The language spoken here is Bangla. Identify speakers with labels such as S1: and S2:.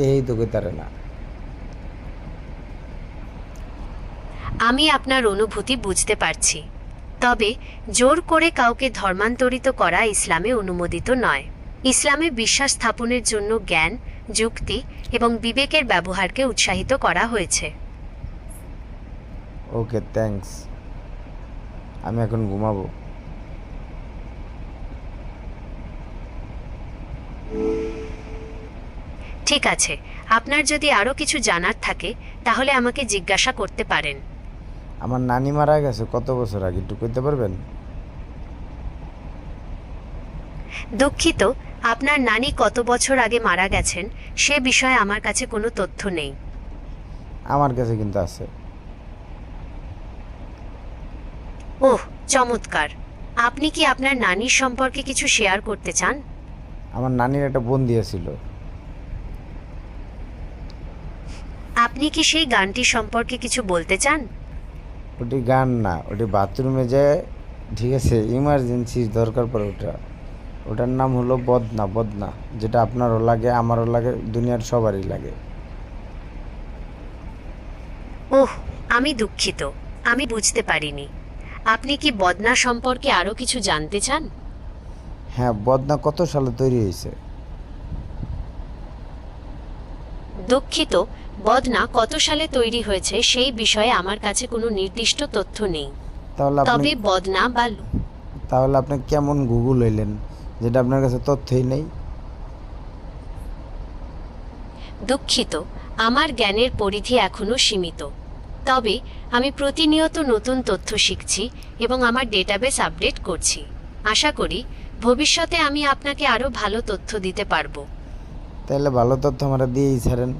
S1: এই তো কইতারে না।
S2: আমি আপনার অনুভূতি বুঝতে পারছি, তবে জোর করে কাউকে ধর্মান্তরিত করা ইসলামে অনুমোদিত নয়। ইসলামে বিশ্বাস স্থাপনের জন্য জ্ঞান, যুক্তি এবং বিবেকের ব্যবহারকে উৎসাহিত করা হয়েছে।
S1: ওকে, থ্যাঙ্কস। আমি এখন ঘুমাবো।
S2: ঠিক আছে, আপনার যদি আরও কিছু জানার থাকে তাহলে আমাকে জিজ্ঞাসা করতে পারেন।
S1: আমার নানি মারা গেছে কত বছর আগে, একটু কইতে পারবেন?
S2: দুঃখিত, আপনার নানি কত বছর আগে মারা গেছেন সে বিষয়ে আমার কাছে কোনো তথ্য নেই।
S1: আমার কাছে কিন্তু আছে।
S2: ওহ, চমৎকার! আপনি কি আপনার নানির সম্পর্কে কিছু শেয়ার করতে চান?
S1: আমার নানির একটা বোন দিয়েছিল।
S2: আপনি কি সেই গানটি সম্পর্কে কিছু বলতে চান?
S1: ওটি গান না, ওটি বাথরুমে যায়, ঠিক আছে, ইমার্জেন্সি দরকার পড়ে ওটা। ওটার নাম হলো বদনা। বদনা, যেটা আপনারও লাগে, আমারও লাগে, দুনিয়ার সবারই লাগে।
S2: ওহ, আমি দুঃখিত, আমি বুঝতে পারিনি। আপনি কি বদনা সম্পর্কে আরও কিছু জানতে চান?
S1: হ্যাঁ, বদনা কত সালে তৈরি হয়েছে?
S2: দুঃখিত, বদনা কত সালে তৈরি হয়েছে সেই বিষয়ে আমার কাছে কোনো নির্দিষ্ট তথ্য নেই।
S1: তাহলে আপনি
S2: তবে বদনা বা
S1: তাহলে আপনি কেমন গুগল হইলেন, যেটা আপনার কাছে তথ্যই নেই?
S2: দুঃখিত, আমার জ্ঞানের পরিধি এখনও সীমিত। তবে আমি প্রতিনিয়ত নতুন তথ্য শিখছি এবং আমার ডেটাবেস আপডেট করছি। আশা করি ভবিষ্যতে আমি আপনাকে আরও ভালো তথ্য দিতে পারবো।
S1: তাহলে ভালো তথ্য আমরা দিয়েই ছাড়েন।